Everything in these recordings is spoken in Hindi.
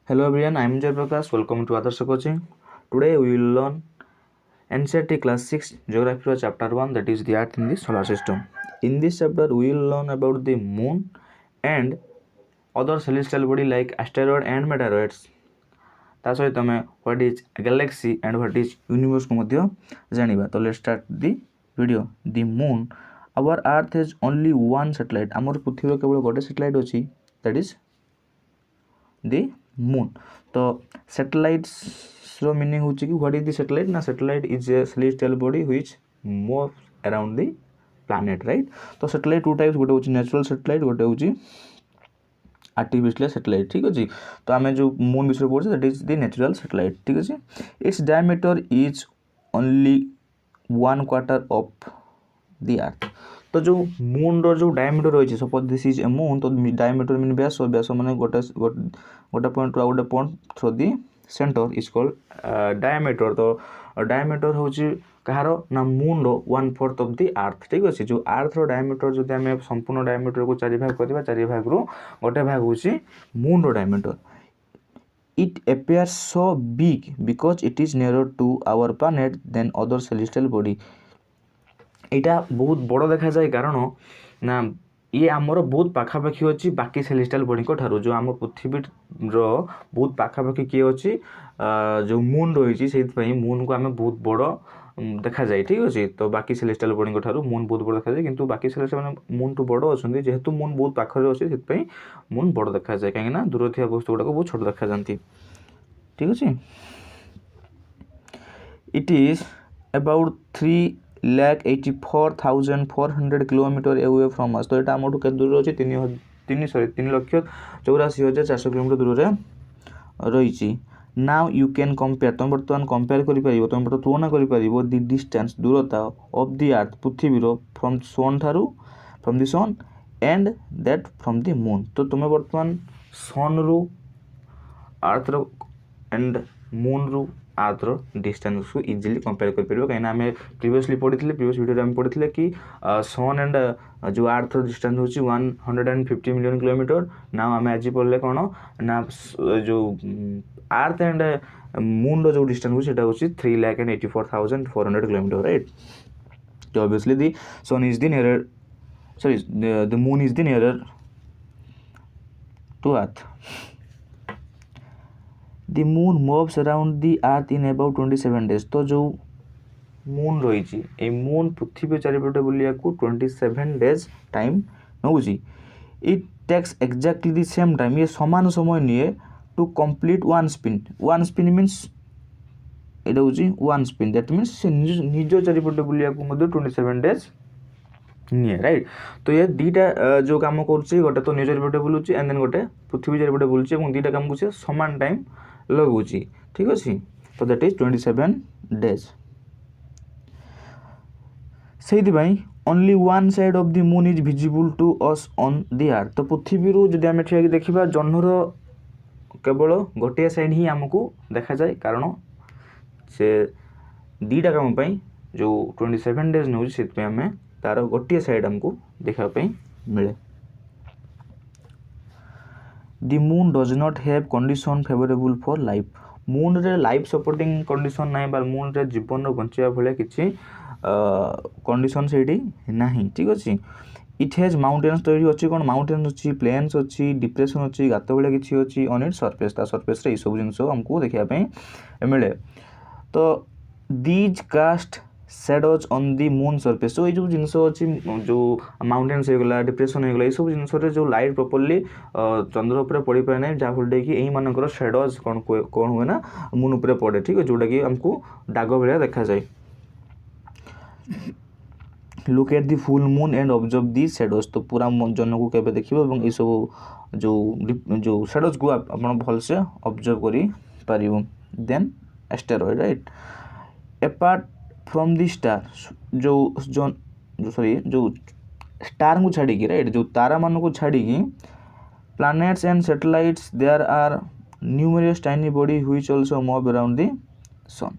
Hello everyone, I am Jay Prakash. Welcome to Adarsh Coaching. Today we will learn NCERT Class 6 Geography Chapter 1, that is the Earth in the Solar System. In this chapter we will learn about the Moon and other celestial body like asteroid and meteoroids. ता सहित आम what is galaxy and what is universe को मध्य जानिबा. तो let's start the video. The moon our earth has only one satellite. आमर पृथ्वी केवल गोटे सैटेलाइट अछि, दैट इज द मून. तो सैटेलाइट्स रो मीनिंग होची कि व्हाट इज द सैटेलाइट ना. Satellite is a celestial body which move around the planet, right. तो सैटेलाइट टू टाइप्स, गोटे होची नेचुरल सैटेलाइट, गोटे होची आर्टिफिशियल सैटेलाइट. ठीक अच्छे. तो आम जो मून विषय पढ़े that is the natural satellite. ठीक अच्छे. Its diameter is only 1/4 of the earth. तो जो मून रो जो डायमीटर रही, suppose this is a moon, तो डायमीटर मीन व्यास. व्यास माने गोटे पॉइंट टू गोटे point through the centre is called diameter. तो डायमीटर होची कहार ना मून रो 1/4 ऑफ द अर्थ. ठीक अच्छे. जो अर्थ रो डायमीटर जो आम संपूर्ण डायमीटर को 4 भाग करवा, 4 भाग रू गोटे भाग होची मून रो diameter. It appears so big because it is nearer to our planet than other celestial body. एटा बहुत बड़ देखा जाए कारण ना ये आमर बहुत पाखापाखी अच्छी बाकी सेलेस्टियल बॉडी को ठारो. जो आम पृथ्वी रो बहुत पाखापाखी किए अच्छी जो मून रही से मून को आम बहुत बड़ देखा जाए. ठीक अच्छे. तो बाकी सेलेस्टियल बॉडी को ठारो मून बहुत बड़ देखा जाए, किंतु बाकी सेलेस्टियल माने मून टू बड़ अच्छा, जेहेतु मून बहुत पाखरे अच्छे से मून बड़ देखा जाए, कहीं दूर थी वस्तु गुड़ाक बहुत छोट देखा जाती. ठीक अच्छे. It is about 3,84,400 kilometre away from us. तो यहाँ आम के दूर अच्छे 3,84,400 किलोमीटर दूर रही. Now you can compare. तुम बर्तमान कंपेयर कर, तुम तुलना कर द डिस्टेंस दूरता ऑफ द अर्थ पृथ्वी फ्रॉम सन ठारू, from the sun and that from the moon. तो तुम बर्तमान सन रु अर्थ रो एंड मून रु अर्थ रो डिस्टेंस को इजिली कंपेयर कर पार. कहीं आम प्रीवियसली पढ़ी, प्रीवियस वीडियो आम पढ़ी कि सन एंड जो अर्थ रो डिस्टेंस होची 150 मिलियन किलोमीटर. ना आम आज पढ़ले कौन ना जो अर्थ एंड मून रो जो डिस्टेंस होची सेटा होची 3,84,400 किलोमीटर, राइट. तो obviously the sun is the nearer, sorry the moon is the nearer to earth. The moon moves around the earth in about 27 days. तो जो मून रही ए मून पृथ्वी चारिपटे बुलिया को 27 डेज टाइम नौची. It takes exactly the same time. ये समान समय निए to complete one spin. One spin means एटा होची वन स्पिन, दैट मीन्स से निज चारिपटे बुलिया को मध्य 27 डेज निए, राइट. तो ये दीटा जो काम करुच्ची, गोटे तो निज चारिपटे बुलूची एंड देन गोटे पृथ्वी चारिपटे बुलूची और दीटा काम को समान टाइम लगुची. ठीक अच्छे. तो that is 27 days. So only one side of the moon is visible to us on the earth. तो पृथ्वी रू जदि आम ठिया देखा जह्नर केवल गोटे साइड ही आमको देखा जाए, कारण से दीटा काम जो 27 डेज नौ से आम तार गोटे साइड आमको देखापी मिले. The moon does not have condition favorable for life. Moon रे लाइफ सपोर्टिंग कंडीशन ना, मून रे जीवन बंचा भाया किसी कंडीशन से नहीं. ठीक अच्छे. It has mountains. तो ये अच्छी कौन माउंटेन्स अच्छी, प्लेन्स अच्छी, डिप्रेशन अच्छी, गात भाया किसी अच्छी ऑन इट सरफेस. सरफेस ये सब जिन आमको देखापी मिले. तो these cast shadows on the moon surface. तो ये जो जिनस अच्छी जो माउंटेन्स होगला, डिप्रेशन होगला, ये सब जिन जो लाइट प्रॉपर्ली चंद्र उपर पड़ पाए ना, जहाँफल कि यही मानकर सैडोज कौन हुए ना मून उपर पड़े. ठीक है. जोटा कि आमको दाग भाया देखा जाए. Look at the full moon and observe the shadows. तो पूरा जन को केबे देखिबो और ये सब जो सैडोज को आप भल से ऑब्जर्व करि पारिबो. Then asteroid, right. Apart from the star, जो सॉरी जो स्टार को छाड़ी, राइट, जो तारा मान को छाड़ी planets and satellites, there are numerous tiny body which also move around the sun.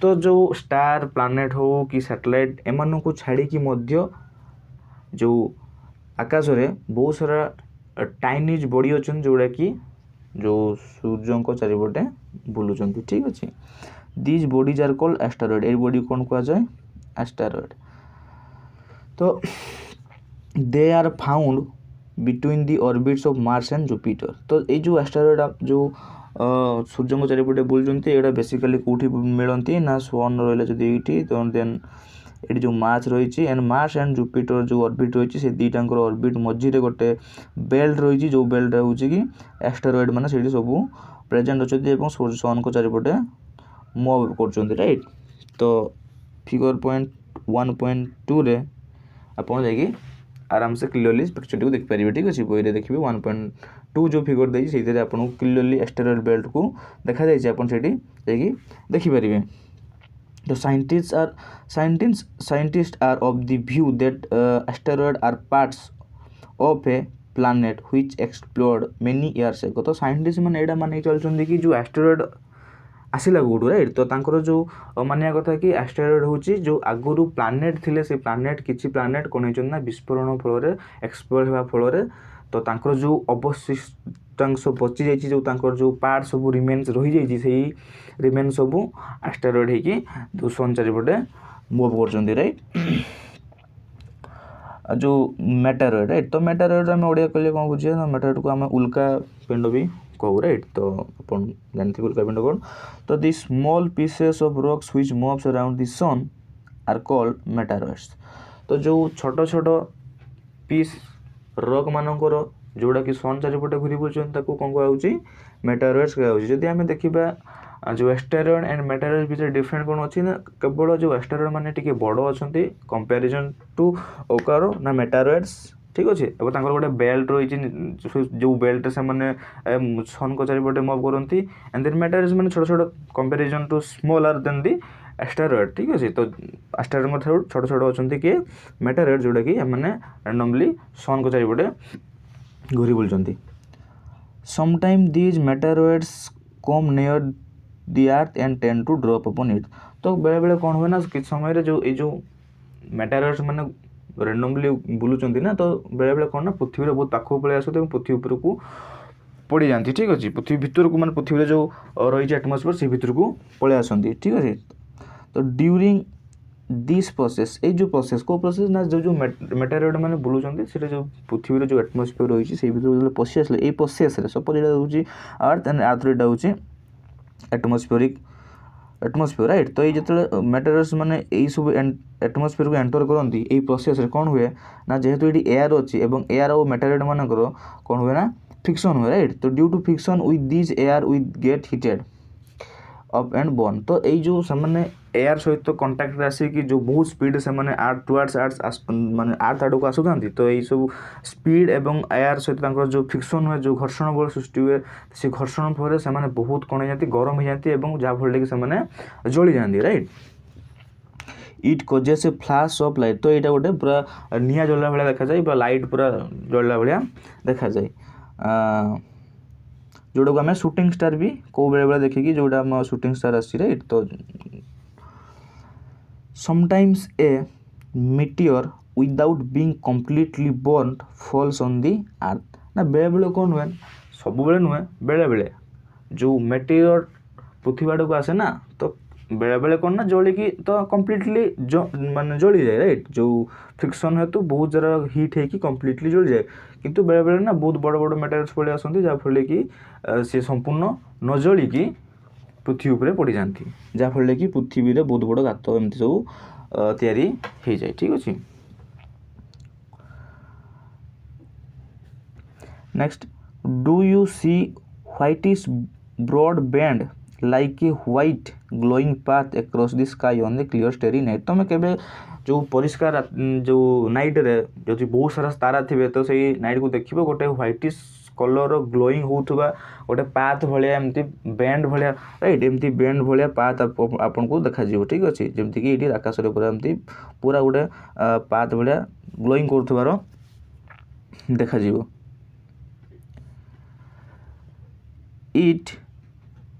तो जो स्टार प्लैनेट हो कि सैटेलाइट एमान को छाड़ी जो आकाश रे बहुत सारा टाइनिज बॉडी अच्छा जोड़ा कि जो सूर्य चारिपटे बुलूँ ठीक अच्छे। These bodies are called asteroid a body कौन कह जाए एस्टेरॉइड। तो they are found between the orbits of Mars and Jupiter. तो ये जो एस्टेरॉइड जो सूर्य चारिपटे बुलूँ ये बेसिकली कौटी मिलती ना सन रहा जदि तो देन ये जो मार्स रही एंड मार्स एंड जुपिटर जो ऑर्बिट रही से दुईटार ऑर्बिट मझे गोटे बेल्ट रही जो बेल्ट हूँ कि एस्टेरॉइड माने से सब प्रेजेंट अच्छे सन को चारिपटे मूव कर राइट। तो फिगर पॉइंट 1.2 रे आपड़ जा आराम से क्लियरली पिक्चर को देखिपारे ठीक अच्छे। बही देखिए 1.2 जो फिगर देती से आपको क्लियरली एस्टेरॉइड बेल्ट को देखा जाइए देखिपारे। तो scientists are of the view that asteroids are parts of a planet which explored many years ago। तो साइंटिस्ट मैंने एटा माने चलछंदी कि जो एस्टेरॉइड आसिला गोटू राइट तो तांकर जो मानिया कथा कि एस्टेरॉइड होची जो आगुरु प्लानेट थिले से प्लानेट किछि प्लानेट कोन होचन ना विस्फोरण फल रे एक्सप्लोर हेबा फल रे तो तांकर जो अवशिष्टांश बची जाइछि जो तांकर जो पार्ट सब रिमेन्स रही जाइछि सेही रिमेन सब एस्टेरॉइड हेकी जो सन चारिपटे मूव करछंदी राइट। जो मेटेरॉइड राइट तो मेटेरॉइड आम ओडिया कहले कौन बुझे ना मेटेरॉइड को आम उल्का पिंड भी कहू राइट। तो अपन जानते उल्का पिंड कौन तो the small pieces of rocks which moves around the sun are called meteoroids. तो जो छोट छोट पीस रॉक मानकर जोड़ा कि सन चारिपटे घूरी बुलूँ ताकू कौन कहुच्छी मेटेरॉइड्स कहुच्छी। जदि आम देखा जो एस्टेरॉइड एंड मेटेरॉइड भितर डिफरेंट कौन अच्छी ना केवल जो एस्टेरॉइड माने टिके बड़ अच्छा कंपैरिजन टू ओकार ना मेटेरॉइड्स ठीक अच्छे। और गोटे बेल्ट रही जो बेल्ट से मैंने सन को चारिपटे मूव करती एंड देन मेटेरॉइड्स मैंने छोट छोट comparison to smaller than the asteroid ठीक अच्छे। तो एस्टेरॉइड छोट छोट अच्छा किए मेटेरॉइड जोटा कि मैंने रैंडमली सन को चारिपटे घूरी बुलूँ। Sometime these meteoroids come near the earth and tend to drop upon it. तो बेले बेले कौन हुए ना किस समय जो ये जो मेटेरॉइड्स मैंने रैंडमली बुलूँ ना तो बेले बेले कौन ना पृथ्वी बहुत पाखक पलि आसते पृथ्वी उपर को पड़ जाती ठीक अच्छे। पृथ्वी भितर को मैंने पृथ्वी जो रही एटमोस्फियर से भितर को पलि आसती ठीक अच्छे। तो ड्यूरिंग दिस प्रोसेस ये जो प्रोसेस को प्रोसेस ना जो जो मेटेरॉइड मैंने बुलूँ से जो पृथ्वी जो एटमोस्फियर रही से भितर जो पशि आसे ये प्रोसेस सपोज यहाँ हूँ अर्थ एंड अर्थ यहाँ हूँ एटमोस्फियर राइट। तो ये जो मेटेरियल्स माने यही सब एटमोस्फियर को एंटर करती यही प्रोसेस कौन हुए ना जेहेतु ये एयर अच्छी एयर और मेटेरियल मानकर कौन हुए ना फ्रिक्शन हुए राइट। तो due to friction with this air with get heated up and burn. तो यही जो सामने एयर सहित कंटाक्ट आसिकी जो बहुत स्पीड से माने अर्थ टुवर्ड्स अर्थ माने अर्थ आड़ को आसुता तो यही सब स्पीड एवं एयर सहित जो फ्रिक्शन हुए जो घर्षण बल सृष्टि हुए से घर्षण फल से बहुत कौन जाती गरम हो जाती जहाँफल कि से जली जाती right. It causes A flash of light. तो यहाँ गोटे पूरा निआ जलला भाया देखा जाए पूरा लाइट पूरा जलला भाया देखा जाए जोटा को आम शूटिंग स्टार भी कौ बेले बेले देखिकी जोटा आम शूटिंग स्टार आसी राइट। तो sometimes a meteor without being completely burn falls on the earth. ना बेले बेले कौन हुए सब बेले नुहे बेले बेले जो मेटेरियर पृथ्वी आड़ को आसे ना तो बेले बेले कौन ना जलिकी तो कम्प्लीटली माने जली जाए राइट। जो फ्रिक्शन है तो बहुत जरा हिट है कि कम्प्लीटली जली जाए किंतु बेले बेले ना बहुत बड़ बड़ मेटेरियल्स पलि आसती जहाँफल कि सी संपूर्ण न जलिकी पृथ्वी उपरे पड़ जाती जहाँफल कि पृथ्वी रे बहुत बड़ गात एमती सब तैयारी हो जाए ठीक अच्छे। Next do you see whitish broad band like a white glowing path across the sky on the clear starry night. तो मैं केबे जो परिष्कार जो नाइट रे जो बहुत सारा तारा थे तो सही नाइट को देखिए गोटे व्हाइटिश कलर ग्लोइंग होउथबा गोटे पाथ भाया एमती बैंड भाया राइट एमती बैंड भाया पाथ आपन को देखा जीवो ठीक अच्छे। जमती कि ये आकाश रे पूरा एमती पूरा गोटे पाथ भाया ग्लोइंग करथबार देखा जीवो। It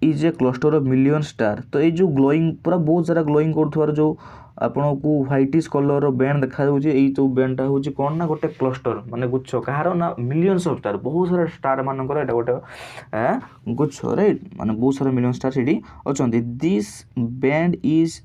is a cluster of million star. तो ये जो ग्लोइंग पूरा बहुत सारा ग्लोइंग कर जो आपन को व्हाइटिश कलर बैंड देखा जो बैंडटा हूँ कौन ना गोटे क्लस्टर माने गुच्छ कहार ना मिलियंस ऑफ स्टार बहुत सारा स्टार मानकर एटा गोटे गुच्छ राइट माने बहुत सारा मिलियन स्टार सेठी अछंती। This band is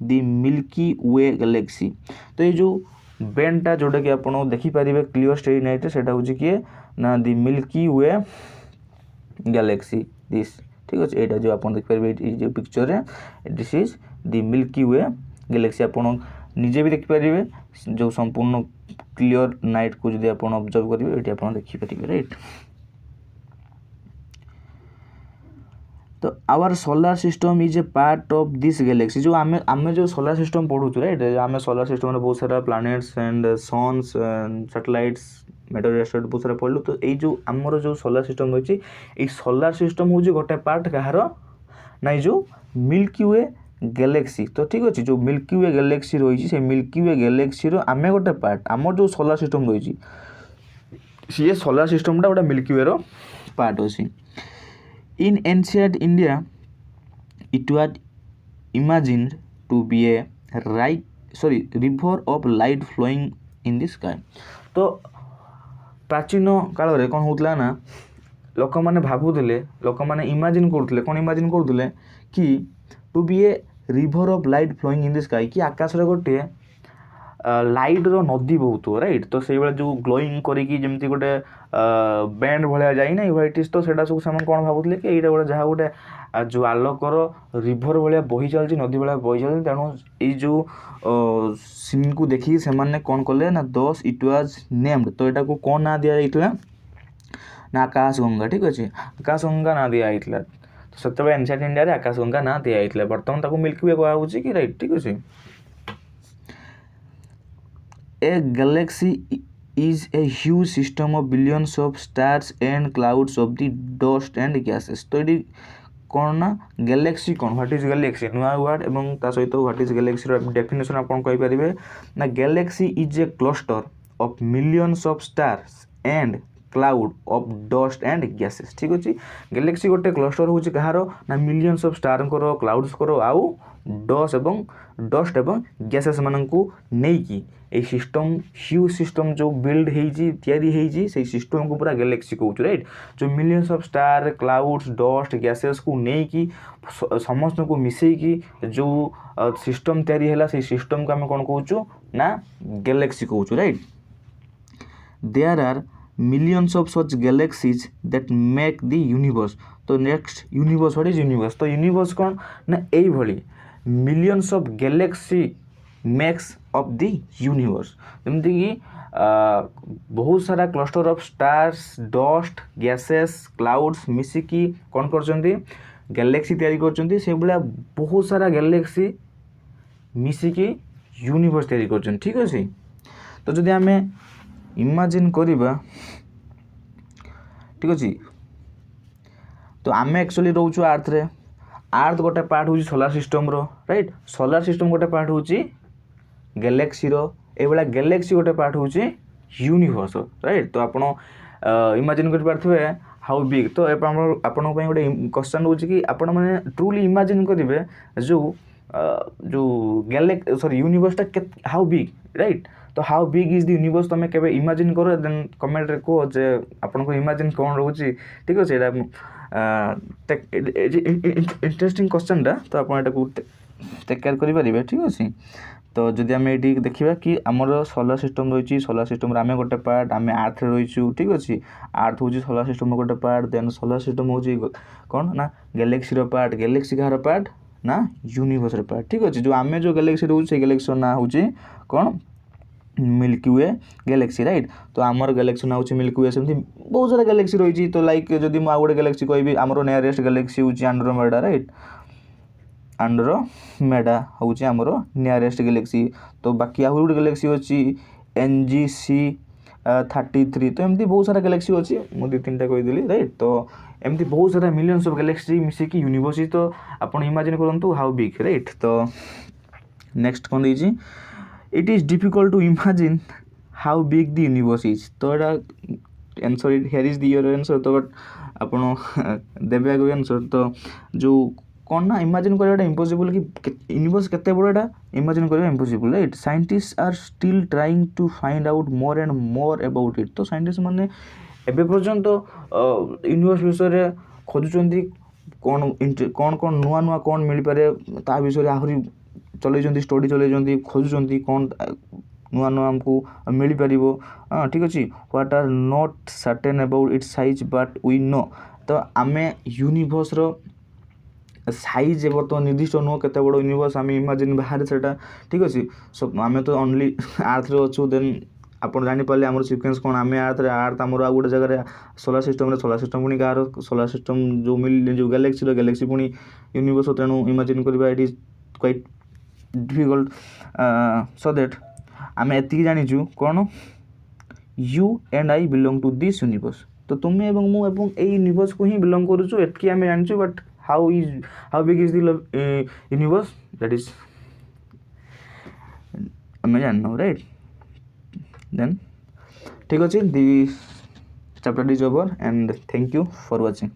the Milky Way galaxy. तो ये जो बैंडटा जोटा कि आप देखिपारे क्लीयर स्टेरी नाइट से किए ना the Milky Way Galaxy this ठीक अच्छे यहाँ जो आप देखिपारे जो पिक्चर रे this is the Milky Way Galaxy आप निजे भी देखिपारे जो संपूर्ण क्लीयर नाइट को जब आप ऑब्जर्व करेंगे ये आप देखिपारे राइट। तो our solar system is a part of this galaxy जो आमे जो सोलार सिस्टम पढ़ू राइट आमे सोलार सिस्टम में बहुत सारा प्लैनेट्स एंड सन्स सैटेलाइट्स मेटेरियल एस्टेट बहुत सारा पढ़लु। तो ये जो आमर जो सोलार सिस्टम रही ये सोलार सिस्टम हूँ गोटे पार्ट कहार ना जो मिल्की वे गैलेक्सी। तो ठीक अच्छे जो मिल्की वे गैलेक्सी रही है मिल्की वे गैलेक्सी आमे गोटे पार्ट आमर जो सोलार सिस्टम रही सी सोलार सिस्टमटा गोटे मिल्की वे पार्ट अच्छी। In ancient India, it was imagined to be a river of light flowing in the sky। तो प्राचीन काल रे कौन होता ना लोक मैंने भावुले लोक मैंने इमाजिन करुले कौन इमाजिन करुले कि to be a river of light flowing in the sky कि आकाश रे गोटे लाइट रो नदी बहुत राइट। तो से जो ग्लोइंग करी जमती गोटे बैंड भाया जाए ना व्हाइटिश तो सेटा सब से कौन भावुले कि यहाँ गोटे जहाँ गोटे जो आलोकर रिभर भाया बही चलती नदी भाया बही चलती तेणु ये जो सीन को देखिए से कौन कले ना दस इट वाज नेम्ड। तो यहाँ को कौन ना दि जाइए ना आकाश गंगा ठीक अच्छे आकाश गंगा ना दि जाइए। तो सब एनसीएंट इंडिया रे आकाश गंगा ना दि जाइए बर्तमान मिल्की वे कहुच्छी कि राइट ठीक अच्छे। A galaxy is a huge system of billions of stars and clouds of the dust and gases। तो ये कौन ना गैलेक्सी कौन व्हाट इज गैलेक्सी नुआ वर्ड एवं ता सहित व्हाट इज गैलेक्सी रो डेफिनेशन आपन कहि परिबे ना galaxy is a cluster of millions of stars and cloud of dust and gases. ठीक अच्छे गैलेक्सी गोटे क्लस्टर हूँ कहार ना मिलियंस ऑफ स्टार क्लाउड्स आउ डस्ट एवं गैसेस मानू नहीं ये सिस्टम ह्यूज सिस्टम जो बिल्ड होती से सिस्टम को पूरा गैलेक्सी कहूँ राइट। जो millions of star clouds dust gases को नहीं समस्त को मिसेकी जो सिस्टम तैयारी है से सिस्टम को आम कौन कहूँ ना गैलेक्सी कहूँ right. There are millions of such galaxies that make the universe। तो next universe what is universe. तो यूनिवर्स कौन ना यही भली millions of galaxy makes of the universe जमती कि बहुत सारा cluster of stars dust gases clouds मिसिकी कौन करछंती गैलेक्सी तैयारी करछंती से भला बहुत सारा गैलेक्सी मिसिकी यूनिवर्स तैयारी करछन ठीक अछि। तो जदि आमे इमेजिन करिबा ठीक अच्छे तो आम एक्चुअली रोचु अर्थ रे अर्थ गोटे पार्ट हूँ solar system row right solar system गोटे पार्ट हूँ गैलेक्सी रो ए भाया गैलेक्सी गोटे पार्ट हूँ यूनिवर्स राइट। तो आप इमेजिन कर पारे हाउ बिग। तो आपण गोटे क्वेश्चन रोच कि आपण मैंने ट्रूली इमेजिन करेंगे जो सॉरी यूनिवर्सटा हाउ बिग राइट। तो how big is the universe तुम के इमेजिन करो देन कमेंट रे कहो जे आपन को इमेजिन कौन रोची ठीक अच्छे इंटरेस्टिंग क्वेश्चन टा। तो आप टेक केयर करेंगे ठीक अच्छे। तो जदि आम ये देखा कि आमर सोलार सिस्टम रही सोलार सिस्टम आम गोटे पार्ट आम अर्थ रहीचु ठीक अच्छे अर्थ हूँ सोलार सिस्टम गोटे पार्ट देन सोलार सिस्टम हूँ कौन ना गैलेक्सी पार्ट गैलेक्सी कहार पार्ट ना यूनिवर्स पार्ट ठीक अच्छे। जो आम जो गैलेक्सी रोचे से गैलेक्सी ना हूँ कौन मिल्की वे गैलेक्सी राइट। तो आमर गैलेक्सी ना हूँ मिल्की वे सेमती बहुत सारा गैलेक्सी रही। तो लाइक जदि मुझे गोटे गैलेक्सी कहबी आमर नियरेस्ट गैलेक्सी हूँ एंड्रोमेडा राइट एंड्रोमेडा हूँ आमर नियरेस्ट गैलेक्सी। तो बाकी आहु गोटे गैलेक्सी अच्छी NGC 33। तो एमती बहुत सारा गैलेक्सी अच्छी मुझे 2-3टा कहीदेली राइट। तो एमती बहुत सारा मिलियंस ऑफ गैलेक्सी मिसिकी यूनिवर्स। तो आप इमेजिन करूँ हाउ बिग राइट। तो नेक्स्ट कौन देती it is difficult to imagine how big the universe is. तो यहाँ answer here is the your answer तो बट आपण देबे आगे आंसर तो जो कौन ना इमेजिन करवाटा इम्पॉसिबल कि यूनिवर्स केते बड़ाटा इमेजिन करवा impossible right scientist are still trying to find out more and more about it तो साइंटिस्ट माने एबे पर्यंत यूनिवर्स विषय खोजुचंती कौन कौन कौन नुआ नुआ कौन मिल पारे ता विषय आहुरी चलैछंती स्टडी चलैछंती खोजुचंती कौन नुआ नुआ हमको मिल पारिबो ठीक अछि what are not certain about its size but we know तो आमे यूनिवर्स रो साइज बर्तमान निर्दिष्ट नुह केते बड़ यूनिवर्स आम इमेजिन बाहर सेटा ठीक अच्छे सब आम तो ओनली आर्थ रे अच्छु देन आप जापारे आम सिक्वेन्स कौन आम आर्थ आमर आ गोटे जगह सोलार सिस्टम पुणी गार सोलार सिस्टम जो मिल जो गैलेक्सी पुणी यूनिवर्स तेणु इमेजिन करवा it is quite difficult so that आम एति जाचु कौन you and I belong to this universe तो तुम्हें एवं मु एवं ए यूनिवर्स को ही बिलोंग करूँ एटकी आम जाचु but how big is the universe that is I know right then ठीक अच्छे the chapter is over and thank you for watching.